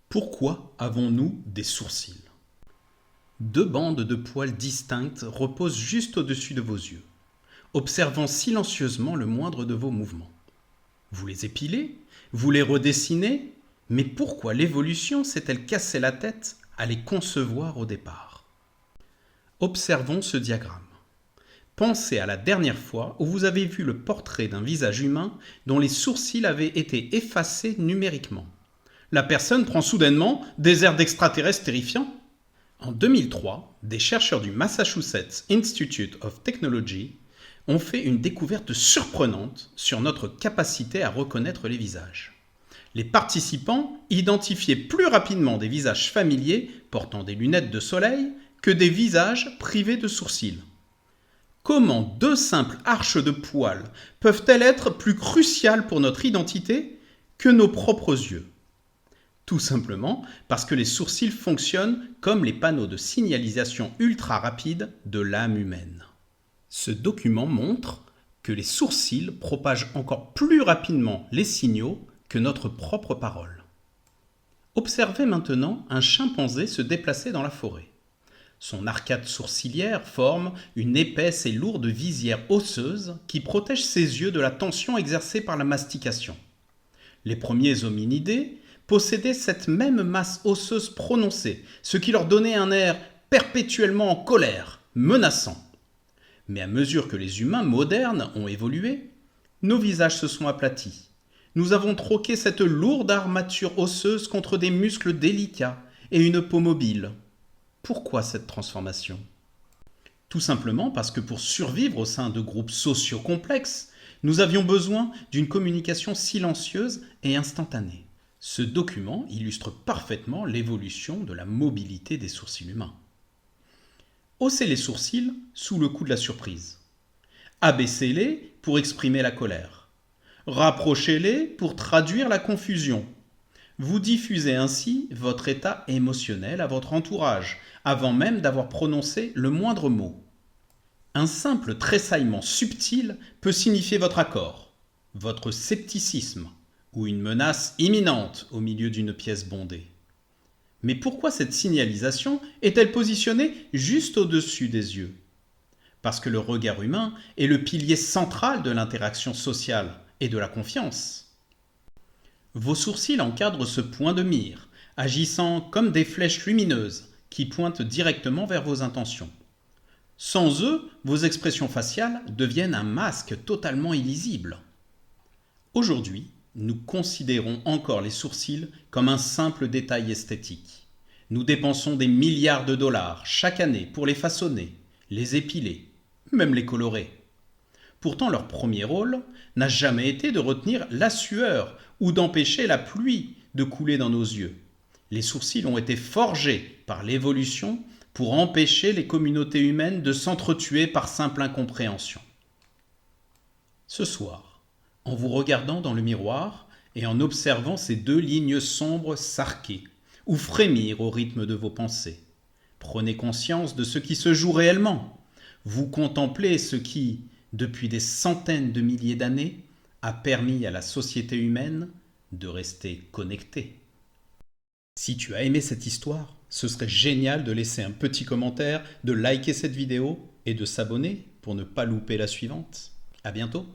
Pourquoi avons-nous des sourcils? Deux bandes de poils distinctes reposent juste au-dessus de vos yeux, observant silencieusement le moindre de vos mouvements. Vous les épilez? Vous les redessinez? Mais pourquoi l'évolution s'est-elle cassé la tête à les concevoir au départ? Observons ce diagramme. Pensez à la dernière fois où vous avez vu le portrait d'un visage humain dont les sourcils avaient été effacés numériquement. La personne prend soudainement des airs d'extraterrestre terrifiants. En 2003, des chercheurs du Massachusetts Institute of Technology ont fait une découverte surprenante sur notre capacité à reconnaître les visages. Les participants identifiaient plus rapidement des visages familiers portant des lunettes de soleil que des visages privés de sourcils. Comment deux simples arches de poils peuvent-elles être plus cruciales pour notre identité que nos propres yeux ? Tout simplement parce que les sourcils fonctionnent comme les panneaux de signalisation ultra rapides de l'âme humaine. Ce document montre que les sourcils propagent encore plus rapidement les signaux que notre propre parole. Observez maintenant un chimpanzé se déplacer dans la forêt. Son arcade sourcilière forme une épaisse et lourde visière osseuse qui protège ses yeux de la tension exercée par la mastication. Les premiers hominidés possédaient cette même masse osseuse prononcée, ce qui leur donnait un air perpétuellement en colère, menaçant. Mais à mesure que les humains modernes ont évolué, nos visages se sont aplatis. Nous avons troqué cette lourde armature osseuse contre des muscles délicats et une peau mobile. Pourquoi cette transformation? Tout simplement parce que pour survivre au sein de groupes sociaux complexes, nous avions besoin d'une communication silencieuse et instantanée. Ce document illustre parfaitement l'évolution de la mobilité des sourcils humains. Haussez les sourcils sous le coup de la surprise. Abaissez-les pour exprimer la colère. Rapprochez-les pour traduire la confusion. Vous diffusez ainsi votre état émotionnel à votre entourage, avant même d'avoir prononcé le moindre mot. Un simple tressaillement subtil peut signifier votre accord, votre scepticisme ou une menace imminente au milieu d'une pièce bondée. Mais pourquoi cette signalisation est-elle positionnée juste au-dessus des yeux? Parce que le regard humain est le pilier central de l'interaction sociale et de la confiance. Vos sourcils encadrent ce point de mire, agissant comme des flèches lumineuses qui pointent directement vers vos intentions. Sans eux, vos expressions faciales deviennent un masque totalement illisible. Aujourd'hui, nous considérons encore les sourcils comme un simple détail esthétique. Nous dépensons des milliards de dollars chaque année pour les façonner, les épiler, même les colorer. Pourtant, leur premier rôle n'a jamais été de retenir la sueur ou d'empêcher la pluie de couler dans nos yeux. Les sourcils ont été forgés par l'évolution pour empêcher les communautés humaines de s'entretuer par simple incompréhension. Ce soir, en vous regardant dans le miroir et en observant ces deux lignes sombres s'arquer ou frémir au rythme de vos pensées, prenez conscience de ce qui se joue réellement. Vous contemplez ce qui, depuis des centaines de milliers d'années, a permis à la société humaine de rester connectée. Si tu as aimé cette histoire, ce serait génial de laisser un petit commentaire, de liker cette vidéo et de s'abonner pour ne pas louper la suivante. À bientôt!